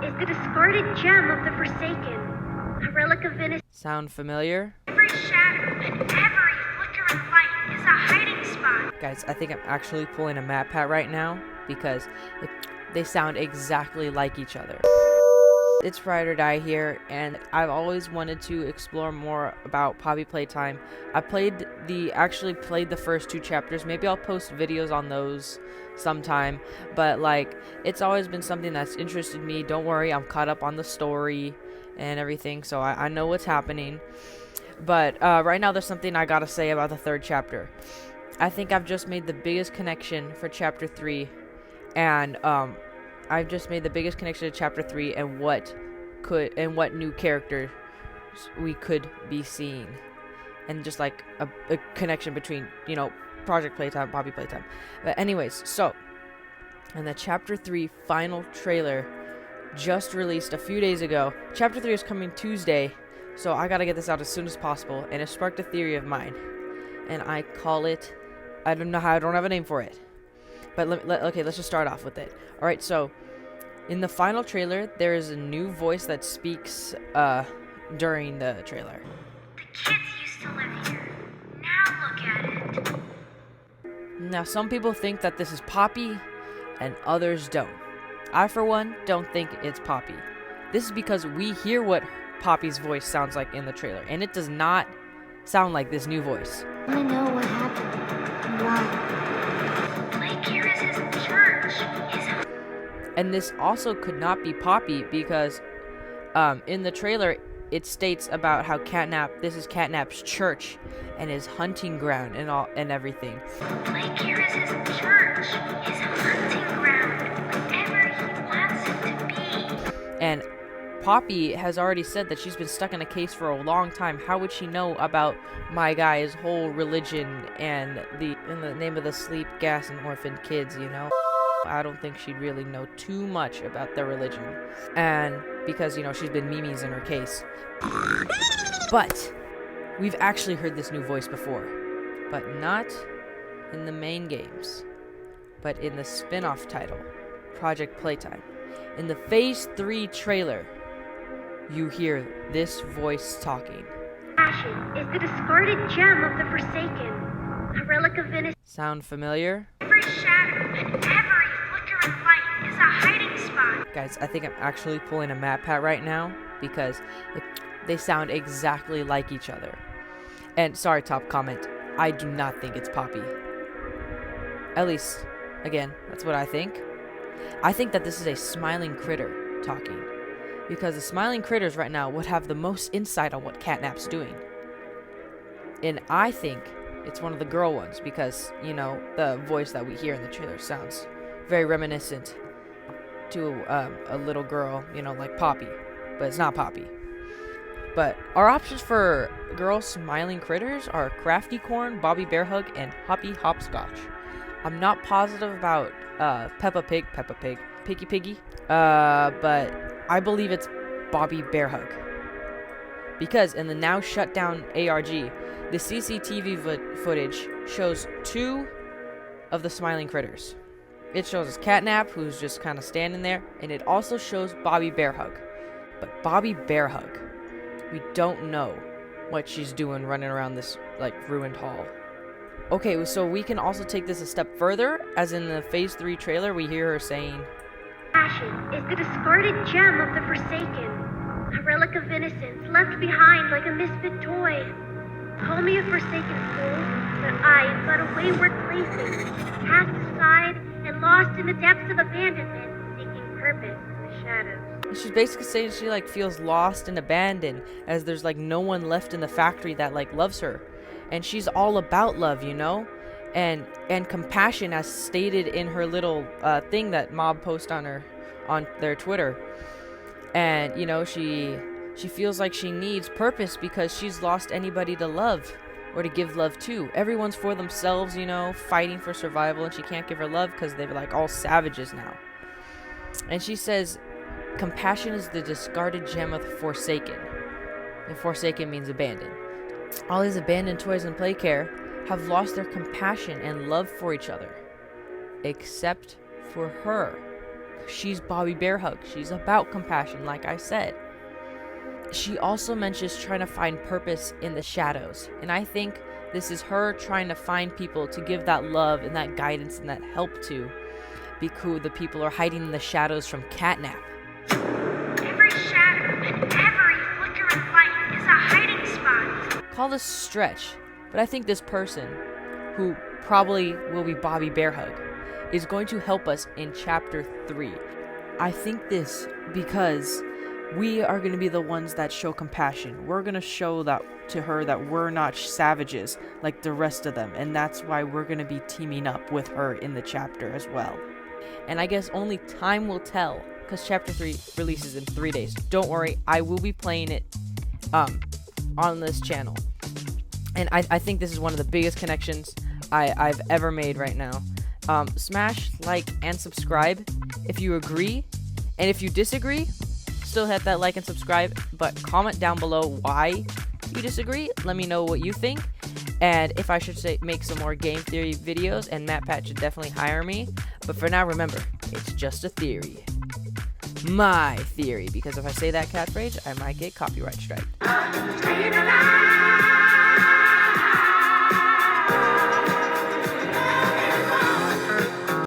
is the discarded gem of the Forsaken, a relic of innocence. Sound familiar? Every shadow and every flickering light is a hiding spot. Guys, I think I'm actually pulling a Mad Pat right now because they sound exactly like each other. It's Ride or Die here, and I've always wanted to explore more about Poppy Playtime. I actually played the first 2 chapters. Maybe I'll post videos on those sometime, but like, it's always been something that's interested me. Don't worry, I'm caught up on the story and everything, so I know what's happening. But right now there's something I gotta say about the 3rd chapter. I think I've just made the biggest connection for chapter 3, and I've just made the biggest connection to chapter 3 and what new characters we could be seeing, and just like a connection between, you know, Project Playtime, Bobby Playtime. But anyways, so, and the chapter 3 final trailer just released a few days ago. Chapter 3 is coming Tuesday, so I gotta get this out as soon as possible, and it sparked a theory of mine, and I call it, I don't have a name for it, but okay, let's just start off with it. Alright, so in the final trailer, there is a new voice that speaks during the trailer. The kids used to live here. Now look at it. Now, some people think that this is Poppy, and others don't. I, for one, don't think it's Poppy. This is because we hear what Poppy's voice sounds like in the trailer, and it does not sound like this new voice. I want to know what happened and why. Lake here is his church. And this also could not be Poppy because in the trailer it states about how this is Catnap's church and his hunting ground and everything. Lake here is his church, his hunting ground, whatever he wants it to be. And Poppy has already said that she's been stuck in a case for a long time. How would she know about my guy's whole religion and in the name of the sleep, gas, and orphaned kids, you know? I don't think she'd really know too much about their religion. And because, you know, she's been memes in her case. But we've actually heard this new voice before. But not in the main games. But in the spin-off title, Project Playtime. In the Phase 3 trailer, you hear this voice talking. Passion is the discarded gem of the Forsaken, a relic of innocence. Sound familiar? Every shadow and every flickering light is a hiding spot. Guys, I think I'm actually pulling a Mad Pat right now because they sound exactly like each other. And sorry, top comment, I do not think it's Poppy. At least, again, that's what I think. I think that this is a smiling critter talking, because the smiling critters right now would have the most insight on what Catnap's doing. And I think it's one of the girl ones because, you know, the voice that we hear in the trailer sounds very reminiscent to a little girl, you know, like Poppy, but it's not Poppy. But our options for girl smiling critters are Crafty Corn, Bobby Bearhug, and Hoppy Hopscotch. I'm not positive about Peppa Pig, Piggy Piggy, but I believe it's Bobby Bearhug. Because in the now shut down ARG, the CCTV footage shows 2 of the smiling critters. It shows us Catnap, who's just kind of standing there, and it also shows Bobby Bearhug. But Bobby Bearhug, we don't know what she's doing running around this, like, ruined hall. Okay, so we can also take this a step further, as in the Phase 3 trailer, we hear her saying, Passion is the discarded gem of the Forsaken, a relic of innocence left behind like a misfit toy. Call me a forsaken fool, but I am but a wayward plaything, cast aside and lost in the depths of abandonment, seeking purpose in the shadows. She's basically saying she, like, feels lost and abandoned, as there's, like, no one left in the factory that, like, loves her. And she's all about love, you know? And compassion, as stated in her little thing that Mob post on their Twitter. And, you know, she feels like she needs purpose because she's lost anybody to love or to give love to. Everyone's for themselves, you know, fighting for survival, and she can't give her love because they're, like, all savages now. And she says, compassion is the discarded gem of the Forsaken. And Forsaken means abandoned. All these abandoned toys and playcare have lost their compassion and love for each other. Except for her. She's Bobby Bearhug. She's about compassion, like I said. She also mentions trying to find purpose in the shadows. And I think this is her trying to find people to give that love and that guidance and that help to. Because the people are hiding in the shadows from catnap. Every shadow and every flickering light is a hiding spot. Call this stretch, but I think this person, who probably will be Bobby Bearhug, is going to help us in chapter 3. I think this because we are going to be the ones that show compassion. We're going to show that to her that we're not savages like the rest of them, and that's why we're going to be teaming up with her in the chapter as well. And I guess only time will tell, because chapter 3 releases in 3 days. Don't worry, I will be playing it on this channel. And I think this is one of the biggest connections I've ever made right now. Smash like and subscribe if you agree, and if you disagree, still hit that like and subscribe, but comment down below why you disagree. Let me know what you think, and if I should make some more game theory videos, and MatPat should definitely hire me. But for now, remember, it's just a theory. My theory, because if I say that catchphrase, I might get copyright strike.